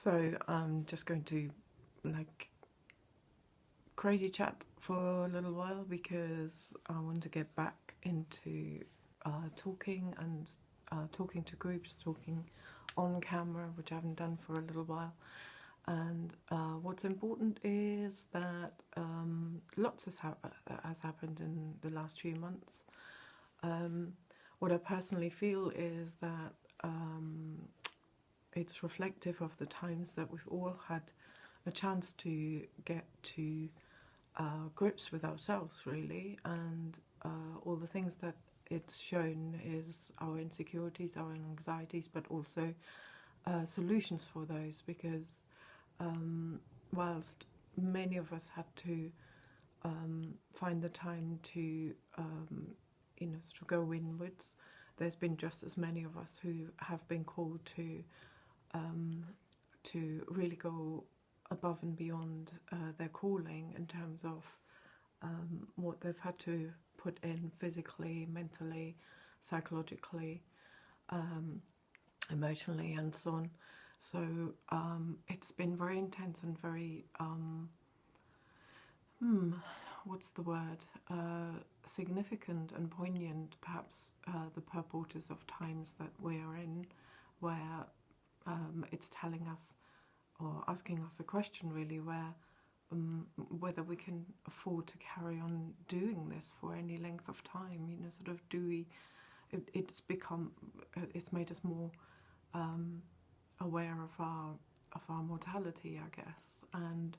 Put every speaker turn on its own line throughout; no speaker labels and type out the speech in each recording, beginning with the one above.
So I'm just going to crazy chat for a little while because I want to get back into talking and talking to groups, talking on camera, which I haven't done for a little while. And what's important is that lots has happened in the last few months. What I personally feel is that it's reflective of the times that we've all had a chance to get to grips with ourselves, really, and all the things that it's shown is our insecurities, our anxieties, but also solutions for those, because whilst many of us had to find the time to sort of go inwards, there's been just as many of us who have been called to really go above and beyond their calling in terms of what they've had to put in physically, mentally, psychologically, emotionally, and so on. So it's been very intense and very what's the word, significant and poignant, perhaps, the purporters of times that we are in, where it's telling us or asking us a question, really, where whether we can afford to carry on doing this for any length of time. Sort of, do we? It's made us more aware of our mortality, I guess. And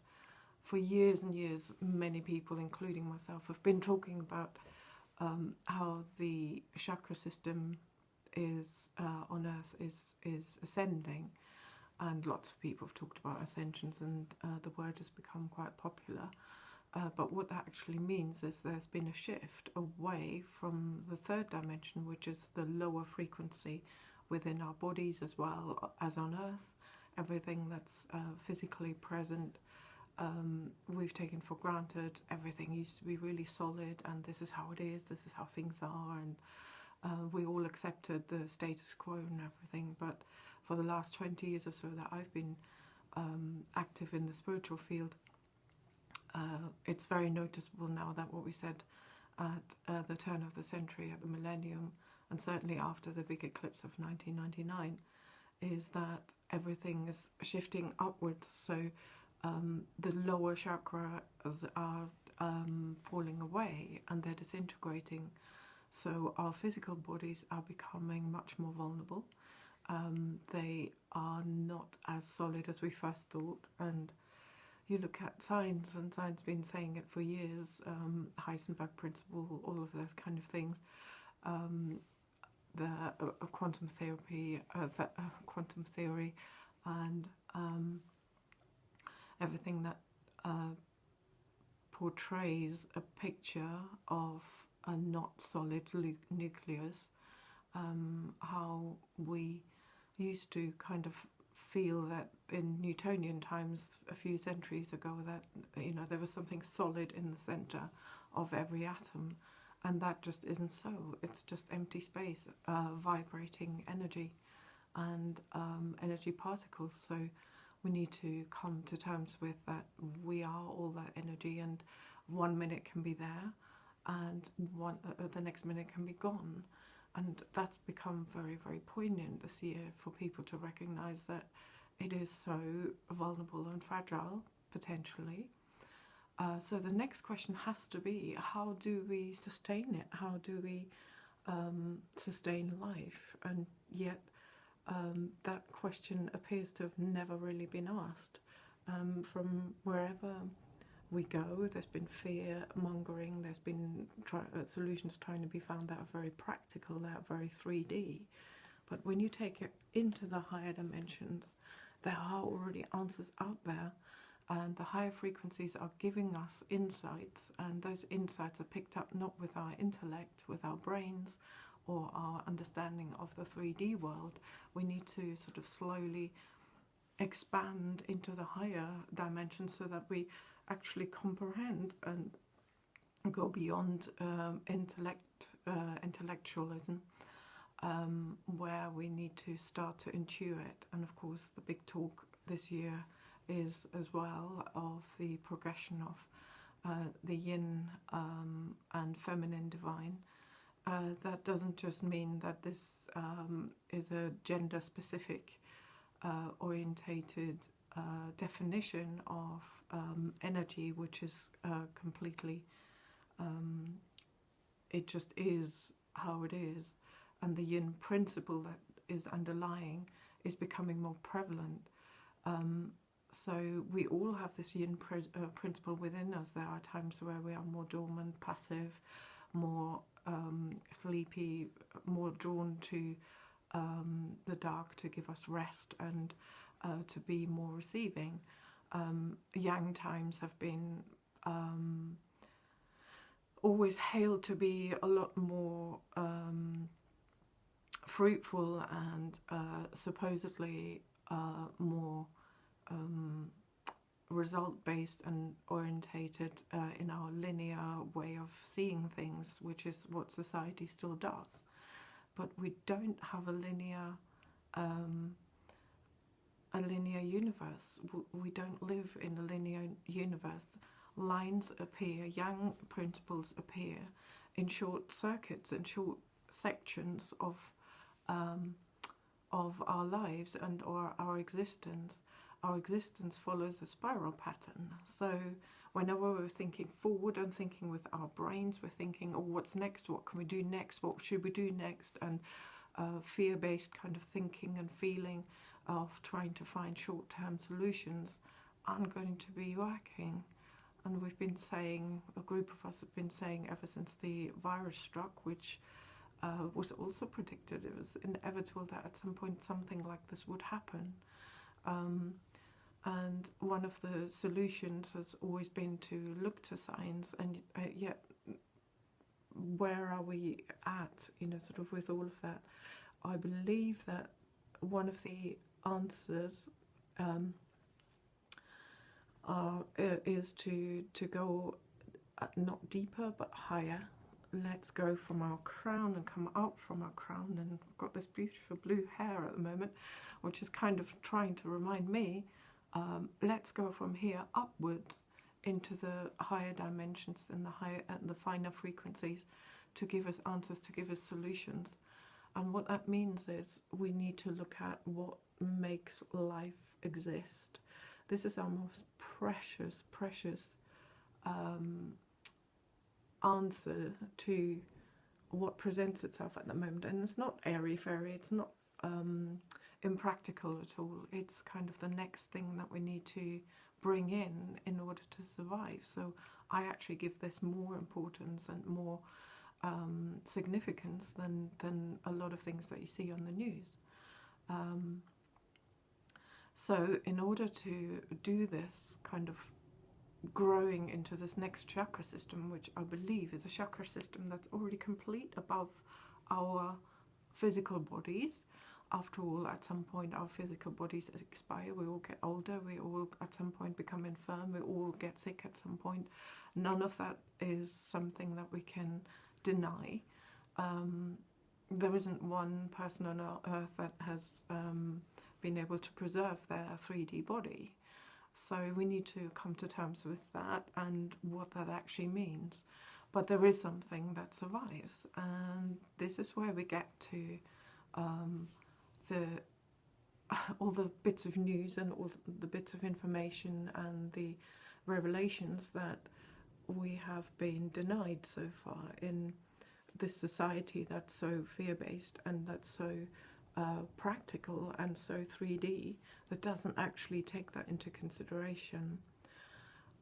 for years and years, many people, including myself, have been talking about how the chakra system is on Earth is ascending. And lots of people have talked about ascensions, and the word has become quite popular. But what that actually means is there's been a shift away from the third dimension, which is the lower frequency within our bodies as well as on Earth. Everything that's physically present, we've taken for granted. Everything used to be really solid, and this is how it is, this is how things are, and we all accepted the status quo and everything. But for the last 20 years or so that I've been active in the spiritual field, it's very noticeable now that what we said at the turn of the century, at the millennium, and certainly after the big eclipse of 1999, is that everything is shifting upwards. So the lower chakras are falling away and they're disintegrating. So our physical bodies are becoming much more vulnerable. They are not as solid as we first thought, and you look at science, and science has been saying it for years, Heisenberg principle, all of those kind of things, the quantum therapy, quantum theory, and everything that portrays a picture of a not solid nucleus, how we used to kind of feel that in Newtonian times a few centuries ago, that there was something solid in the center of every atom, and that just isn't so. It's just empty space, vibrating energy and energy particles. So we need to come to terms with that we are all that energy, and 1 minute can be there and the next minute can be gone. And that's become very, very poignant this year for people to recognize that it is so vulnerable and fragile, potentially. So the next question has to be, how do we sustain it? How do we sustain life? And yet that question appears to have never really been asked. From wherever we go, there's been fear mongering, there's been solutions trying to be found that are very practical, that are very 3D. But when you take it into the higher dimensions, there are already answers out there, and the higher frequencies are giving us insights, and those insights are picked up not with our intellect, with our brains, or our understanding of the 3D world. We need to sort of slowly expand into the higher dimensions so that we actually comprehend and go beyond intellectualism, where we need to start to intuit. And of course the big talk this year is as well of the progression of the yin and feminine divine. That doesn't just mean that this is a gender-specific orientated definition of energy, which is completely, it just is how it is, and the yin principle that is underlying is becoming more prevalent. So we all have this yin principle within us. There are times where we are more dormant, passive, more sleepy, more drawn to the dark to give us rest and to be more receiving. Yang times have been always hailed to be a lot more fruitful and supposedly more result-based and orientated in our linear way of seeing things, which is what society still does. But we don't have a linear universe. We don't live in a linear universe. Lines appear, yang principles appear in short circuits, in short sections of our lives and or our existence. Our existence follows a spiral pattern. So whenever we're thinking forward and thinking with our brains, we're thinking, oh, what's next? What can we do next? What should we do next? And fear-based kind of thinking and feeling of trying to find short-term solutions aren't going to be working. And we've been saying, a group of us have been saying ever since the virus struck, which was also predicted, it was inevitable that at some point something like this would happen. And one of the solutions has always been to look to science, and yet where are we at, sort of with all of that? I believe that one of the answers is to go not deeper but higher. Let's go from our crown and come out from our crown. And I've got this beautiful blue hair at the moment, which is kind of trying to remind me, let's go from here upwards into the higher dimensions and the finer frequencies to give us answers, to give us solutions. And what that means is we need to look at what makes life exist. This is our most precious, precious answer to what presents itself at the moment. And it's not airy-fairy, it's not impractical at all. It's kind of the next thing that we need to bring in order to survive. So I actually give this more importance and more significance than a lot of things that you see on the news. So in order to do this kind of growing into this next chakra system, which I believe is a chakra system that's already complete above our physical bodies. After all, at some point our physical bodies expire, we all get older, we all at some point become infirm, we all get sick at some point. None of that is something that we can deny. There isn't one person on our earth that has been able to preserve their 3D body. So we need to come to terms with that and what that actually means. But there is something that survives, and this is where we get to all the bits of news and all the bits of information and the revelations that we have been denied so far in this society that's so fear-based and that's so practical and so 3D that doesn't actually take that into consideration.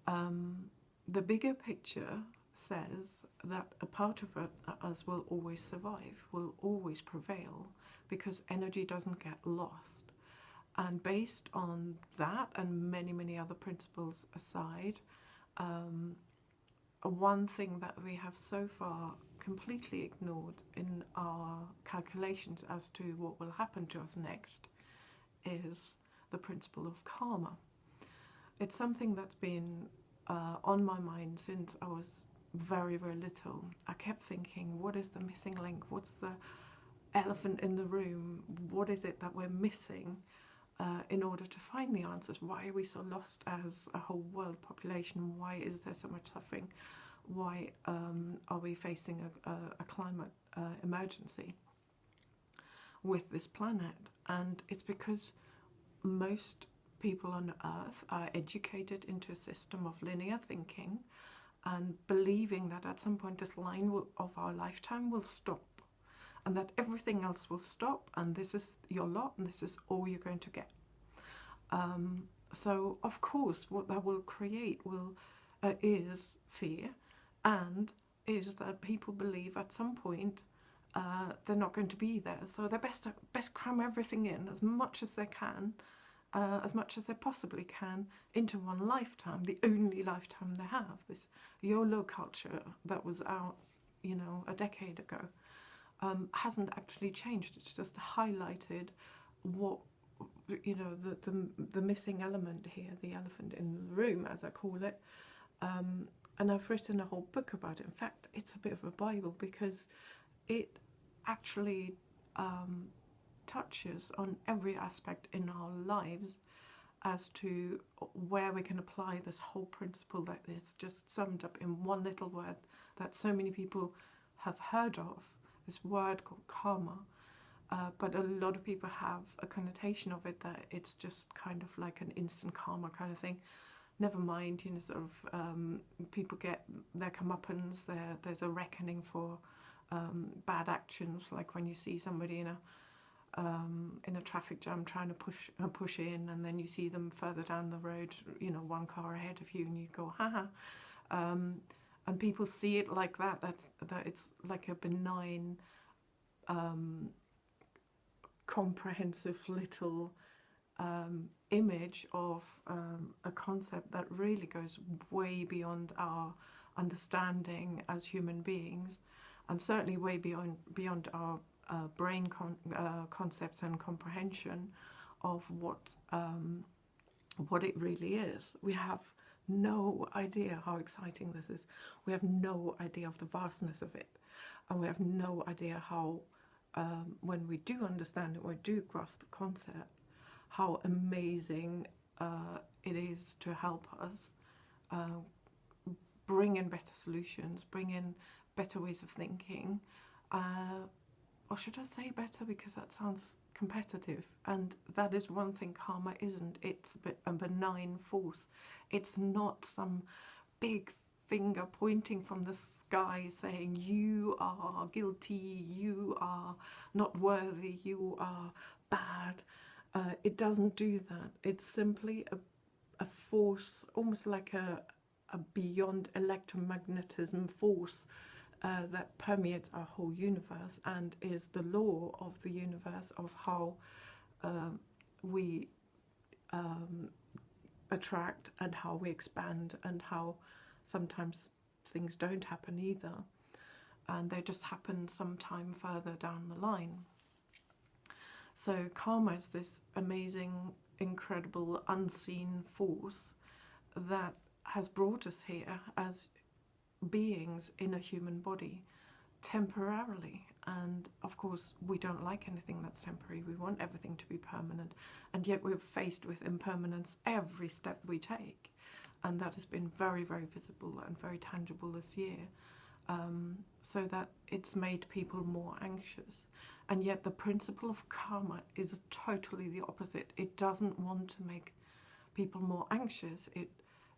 The bigger picture says that a part of us will always survive, will always prevail, because energy doesn't get lost. And based on that and many, many other principles aside, one thing that we have so far completely ignored in our calculations as to what will happen to us next is the principle of karma. It's something that's been on my mind since I was very, very little. I kept thinking, what is the missing link? What's the elephant in the room? What is it that we're missing? in order to find the answers. Why are we so lost as a whole world population? Why is there so much suffering? Why are we facing a climate emergency with this planet? And it's because most people on Earth are educated into a system of linear thinking and believing that at some point this line of our lifetime will stop, and that everything else will stop, and this is your lot, and this is all you're going to get. So of course what that will create is fear, and is that people believe at some point they're not going to be there, so they're best cram everything in as much as they can, as much as they possibly can, into one lifetime, the only lifetime they have. This YOLO culture that was out, you know, a decade ago, hasn't actually changed. It's just highlighted what, you know, the missing element here, the elephant in the room, as I call it. And I've written a whole book about it. In fact, it's a bit of a Bible, because it actually touches on every aspect in our lives as to where we can apply this whole principle that is just summed up in one little word that so many people have heard of, this word called karma. But a lot of people have a connotation of it that it's just kind of like an instant karma kind of thing. Never mind, you know, sort of people get their comeuppance, there's a reckoning for bad actions, like when you see somebody in a traffic jam trying to push in, and then you see them further down the road, you know, one car ahead of you, and you go, haha. And people see it like that, that it's like a benign, comprehensive little image of a concept that really goes way beyond our understanding as human beings, and certainly way beyond our brain concepts and comprehension of what it really is. We have no idea how exciting this is. We have no idea of the vastness of it, and we have no idea how, when we do understand it, we do grasp the concept, how amazing it is to help us bring in better solutions, bring in better ways of thinking, or should I say better, because that sounds competitive, and that is one thing karma isn't. It's a benign force. It's not some big finger pointing from the sky saying you are guilty, you are not worthy, you are bad. It doesn't do that. It's simply a force, almost like a beyond electromagnetism force that permeates our whole universe and is the law of the universe, of how we attract and how we expand, and how sometimes things don't happen either, and they just happen sometime further down the line. So karma is this amazing, incredible, unseen force that has brought us here as beings in a human body temporarily, and of course we don't like anything that's temporary. We want everything to be permanent, and yet we're faced with impermanence every step we take, and that has been very, very visible and very tangible this year, so that it's made people more anxious. And yet the principle of karma is totally the opposite. It doesn't want to make people more anxious. It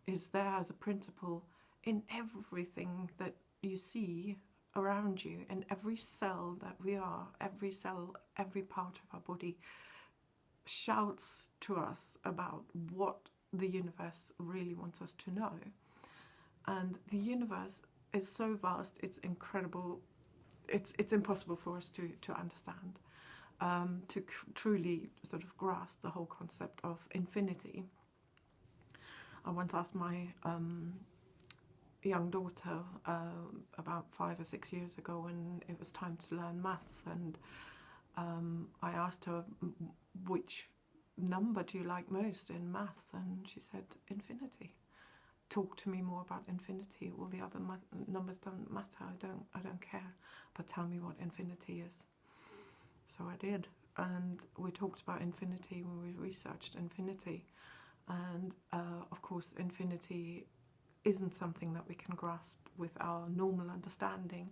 is there as a principle in everything that you see around you, in every cell that we are. Every cell, every part of our body shouts to us about what the universe really wants us to know. And the universe is so vast, it's incredible, it's impossible for us to understand, to truly sort of grasp the whole concept of infinity. I once asked my young daughter about 5 or 6 years ago, when it was time to learn maths, and I asked her, which number do you like most in maths? And she said, infinity. Talk to me more about infinity. All the other numbers don't matter. I don't care. But tell me what infinity is. So I did, and we talked about infinity when we researched infinity. And of course, infinity isn't something that we can grasp with our normal understanding.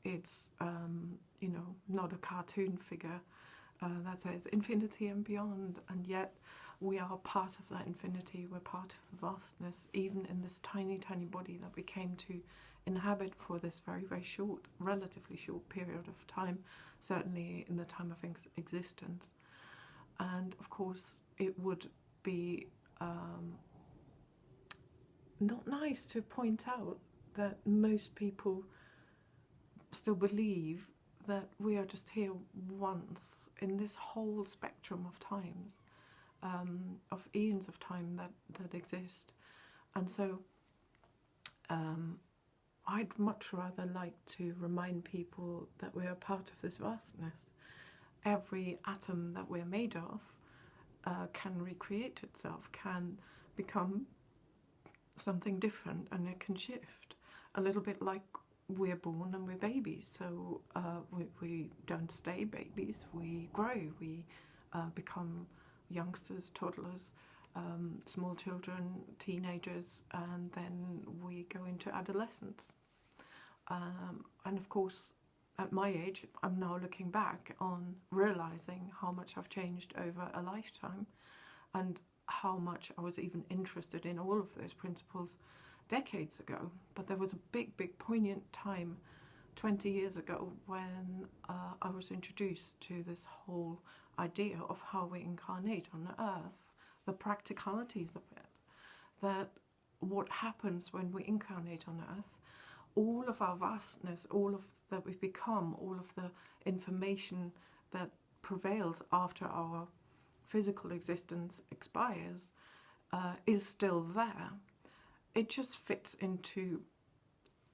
It's, not a cartoon figure that says infinity and beyond, and yet we are part of that infinity. We're part of the vastness, even in this tiny, tiny body that we came to inhabit for this very, very short, relatively short period of time, certainly in the time of existence. And of course, it would be not nice to point out that most people still believe that we are just here once in this whole spectrum of times, of eons of time that exist. And so I'd much rather like to remind people that we are part of this vastness. Every atom that we're made of can recreate itself, can become something different, and it can shift. A little bit like we're born and we're babies, so we don't stay babies, we grow, we become youngsters, toddlers, small children, teenagers, and then we go into adolescence. And of course, at my age, I'm now looking back on realizing how much I've changed over a lifetime, and how much I was even interested in all of those principles decades ago. But there was a big, big poignant time 20 years ago when I was introduced to this whole idea of how we incarnate on Earth, the practicalities of it, that what happens when we incarnate on Earth, all of our vastness, all of that we've become, all of the information that prevails after our physical existence expires, is still there. It just fits into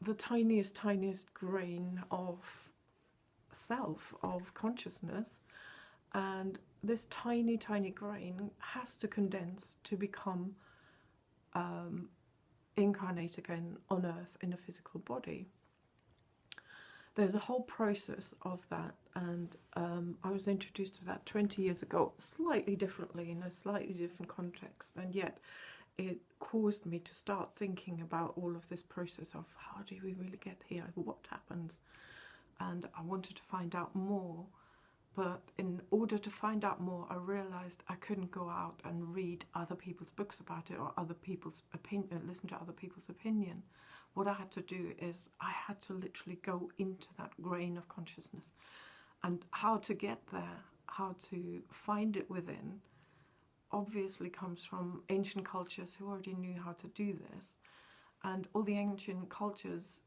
the tiniest, tiniest grain of self, of consciousness, and this tiny, tiny grain has to condense to become incarnate again on Earth in a physical body. There's a whole process of that, and I was introduced to that 20 years ago, slightly differently, in a slightly different context, and yet it caused me to start thinking about all of this process of how do we really get here, what happens, and I wanted to find out more. But in order to find out more, I realized I couldn't go out and read other people's books about it, or other people's opinion, listen to other people's opinion. What I had to do is I had to literally go into that grain of consciousness. And how to get there, how to find it within, obviously comes from ancient cultures who already knew how to do this. And all the ancient cultures,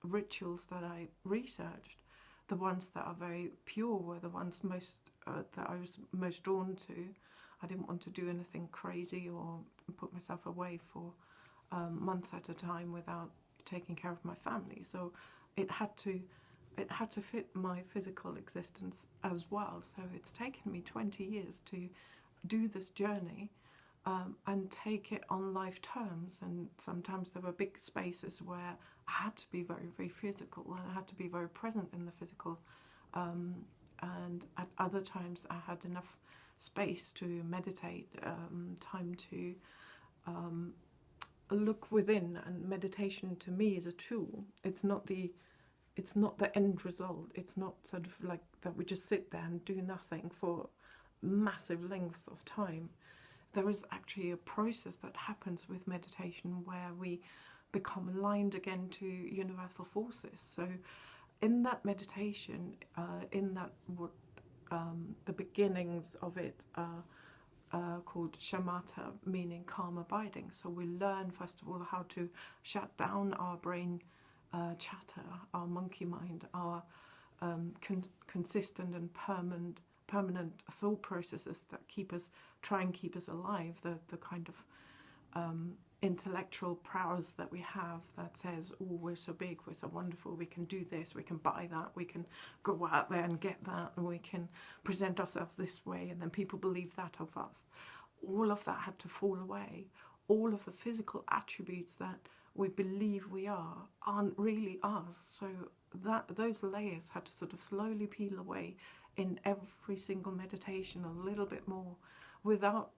rituals that I researched, the ones that are very pure were the ones that I was most drawn to. I didn't want to do anything crazy or put myself away for months at a time without taking care of my family. So it had to fit my physical existence as well. So it's taken me 20 years to do this journey and take it on life terms. And sometimes there were big spaces where I had to be very, very physical, and I had to be very present in the physical. And at other times I had enough space to meditate, time to look within. And meditation to me is a tool. It's not the end result. It's not sort of like that we just sit there and do nothing for massive lengths of time. There is actually a process that happens with meditation where we become aligned again to universal forces. So in that meditation, in that what the beginnings of it are called shamatha, meaning calm abiding. So we learn first of all how to shut down our brain chatter, our monkey mind, our consistent and permanent thought processes that try and keep us alive, the kind of intellectual prowess that we have that says, oh, we're so big, we're so wonderful, we can do this, we can buy that, we can go out there and get that, and we can present ourselves this way, and then people believe that of us. All of that had to fall away. All of the physical attributes that we believe we are aren't really us. So those layers had to sort of slowly peel away in every single meditation a little bit more, without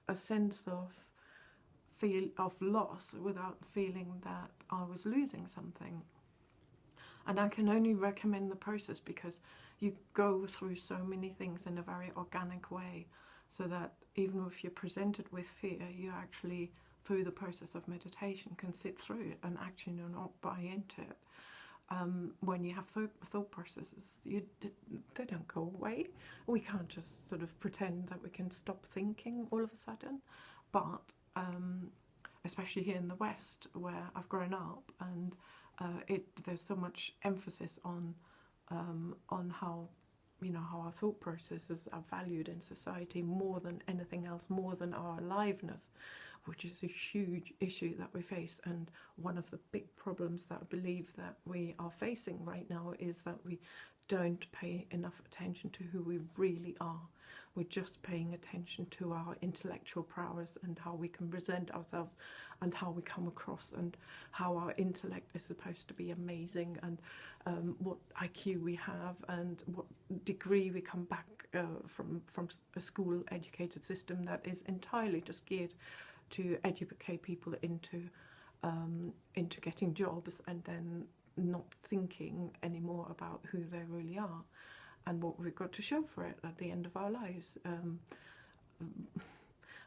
a sense of loss, without feeling that I was losing something. And I can only recommend the process because you go through so many things in a very organic way, so that even if you're presented with fear, you actually, through the process of meditation, can sit through it and actually not buy into it. When you have thought processes, they don't go away. We can't just sort of pretend that we can stop thinking all of a sudden. But especially here in the West, where I've grown up, and there's so much emphasis on how, you know, how our thought processes are valued in society more than anything else, more than our aliveness, which is a huge issue that we face. And one of the big problems that I believe that we are facing right now is that we don't pay enough attention to who we really are. We're just paying attention to our intellectual prowess and how we can present ourselves and how we come across and how our intellect is supposed to be amazing, and what IQ we have and what degree we come back from a school educated system that is entirely just geared to educate people into getting jobs, and then not thinking anymore about who they really are and what we've got to show for it at the end of our lives.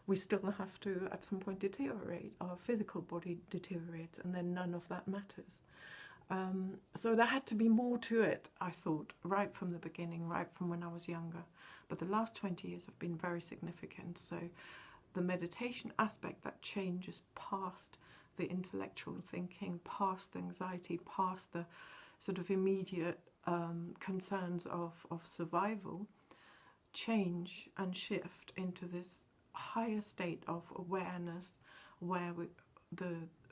We still have to at some point deteriorate. Our physical body deteriorates, and then none of that matters. So there had to be more to it, I thought, right from the beginning, right from when I was younger. But the last 20 years have been very significant. So the meditation aspect that changes past the intellectual thinking, past the anxiety, past the sort of immediate concerns of survival, change and shift into this higher state of awareness, where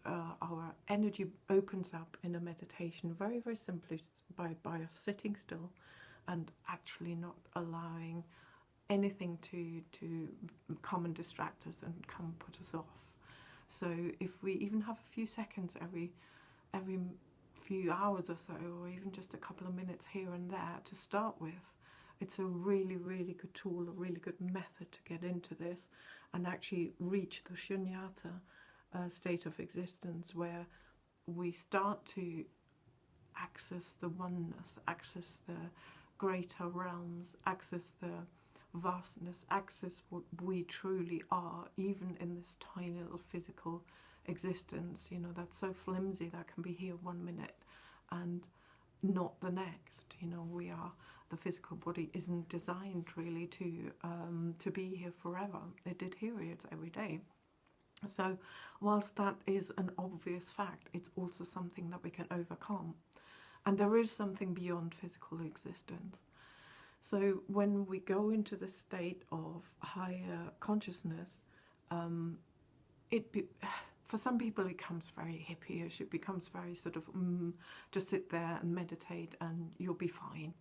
our energy opens up in a meditation very, very simply by us sitting still and actually not allowing anything to come and distract us and come put us off. So if we even have a few seconds every few hours or so, or even just a couple of minutes here and there to start with, it's a really, really good tool, a really good method to get into this and actually reach the shunyata state of existence, where we start to access the oneness, access the greater realms, access the vastness, access what we truly are, even in this tiny little physical existence, you know, that's so flimsy, that can be here 1 minute and not the next. You know, the physical body isn't designed really to be here forever. It deteriorates every day. So whilst that is an obvious fact, it's also something that we can overcome. And there is something beyond physical existence. So when we go into the state of higher consciousness, for some people it becomes very hippie-ish. It becomes very sort of, just sit there and meditate and you'll be fine.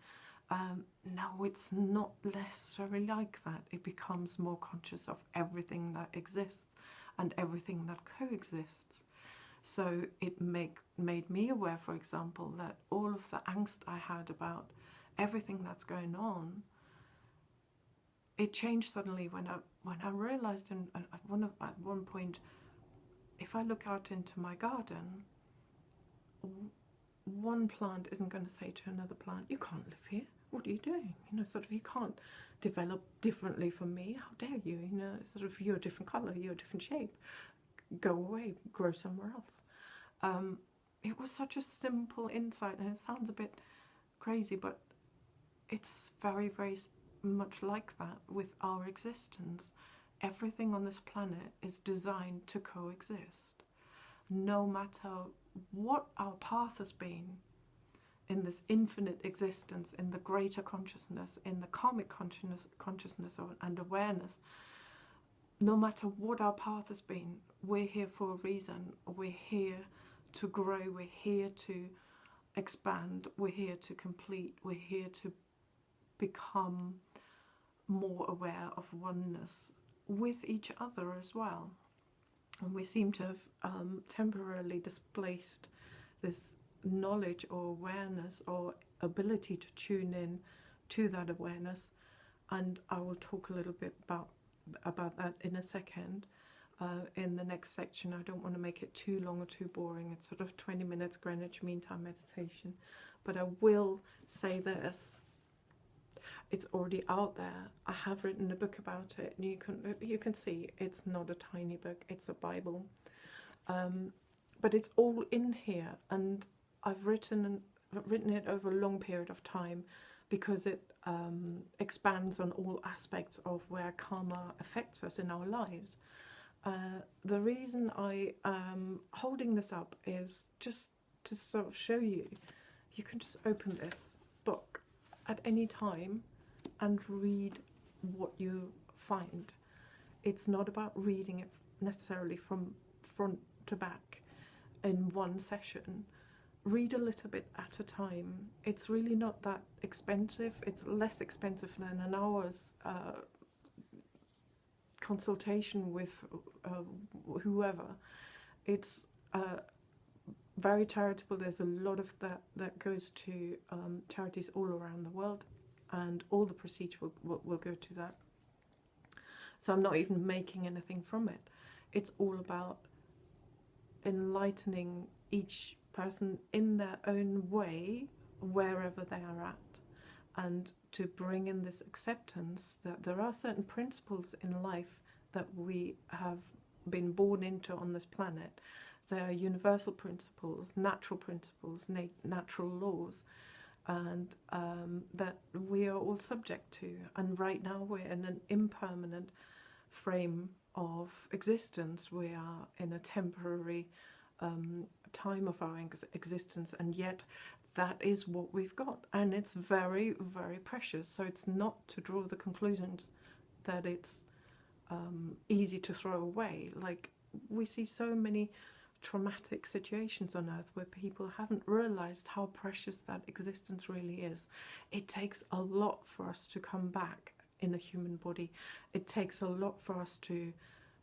No, it's not necessarily like that. It becomes more conscious of everything that exists and everything that coexists. So it made me aware, for example, that all of the angst I had about everything that's going on, it changed suddenly when I realized at one point, if I look out into my garden, one plant isn't going to say to another plant, "You can't live here. What are you doing?" You know, sort of, you can't develop differently from me. How dare you? You know, sort of, you're a different color, you're a different shape. Go away, grow somewhere else. It was such a simple insight, and it sounds a bit crazy, but it's very, very much like that with our existence. Everything on this planet is designed to coexist. No matter what our path has been in this infinite existence, in the greater consciousness, in the karmic consciousness and awareness, no matter what our path has been, we're here for a reason. We're here to grow, we're here to expand, we're here to complete, we're here to become more aware of oneness with each other as well. And we seem to have temporarily displaced this knowledge or awareness or ability to tune in to that awareness. And I will talk a little bit about that in a second in the next section. I don't want to make it too long or too boring. It's sort of 20 minutes Greenwich Mean Time meditation. But I will say this. It's already out there. I have written a book about it. And you can see it's not a tiny book. It's a Bible. But it's all in here. And I've written it over a long period of time because it expands on all aspects of where karma affects us in our lives. The reason I am holding this up is just to sort of show you. You can just open this book at any time and read what you find. It's not about reading it necessarily from front to back in one session. Read a little bit at a time. It's really not that expensive. It's less expensive than an hour's consultation with whoever. It's very charitable. There's a lot of that goes to charities all around the world, and all the proceeds will go to that. So I'm not even making anything from it. It's all about enlightening each person in their own way, wherever they are at, and to bring in this acceptance that there are certain principles in life that we have been born into on this planet. They are universal principles, natural laws, and that we are all subject to. And right now we're in an impermanent frame of existence. We are in a temporary time of our existence, and yet that is what we've got, and it's very, very precious. So it's not to draw the conclusions that it's easy to throw away. Like, we see so many traumatic situations on earth where people haven't realized how precious that existence really is. It takes a lot for us to come back in a human body. It takes a lot for us to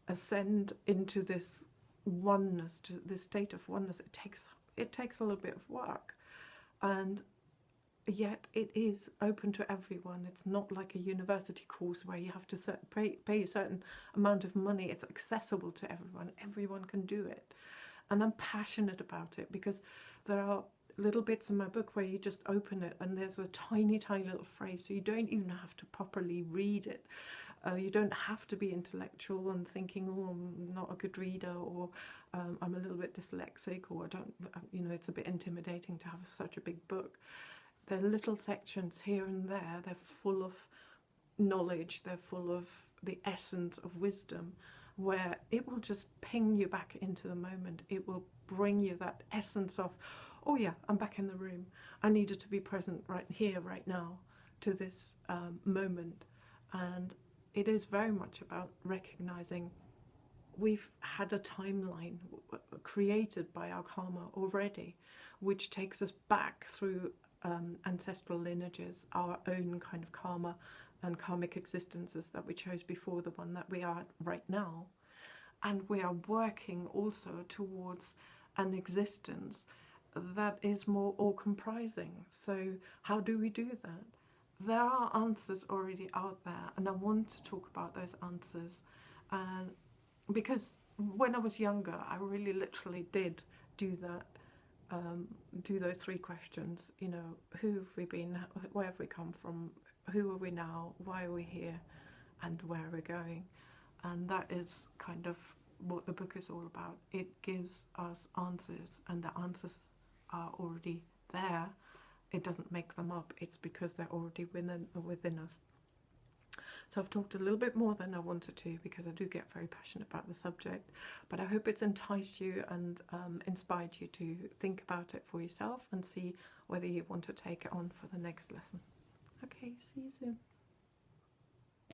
ascend into this oneness, to this state of oneness. It takes a little bit of work, and yet it is open to everyone. It's not like a university course where you have to pay a certain amount of money. It's accessible to everyone. Everyone can do it. And I'm passionate about it because there are little bits in my book where you just open it and there's a tiny, tiny little phrase, so you don't even have to properly read it. You don't have to be intellectual and thinking, oh, I'm not a good reader, or I'm a little bit dyslexic, or I don't, it's a bit intimidating to have such a big book. There are little sections here and there. They're full of knowledge. They're full of the essence of wisdom, where it will just ping you back into the moment. It will bring you that essence of, oh yeah, I'm back in the room. I needed to be present right here, right now, to this moment. And it is very much about recognizing we've had a timeline created by our karma already, which takes us back through ancestral lineages, our own kind of karma and karmic existences that we chose before the one that we are right now. And we are working also towards an existence that is more all-comprising. So how do we do that? There are answers already out there, and I want to talk about those answers. And because when I was younger, I really literally did do that. Do those three questions, who have we been, where have we come from, who are we now, why are we here, and where are we going? And that is kind of what the book is all about. It gives us answers, and the answers are already there. It doesn't make them up. It's because they're already within us. So I've talked a little bit more than I wanted to, because I do get very passionate about the subject, but I hope it's enticed you and inspired you to think about it for yourself and see whether you want to take it on for the next lesson. Okay, see you soon.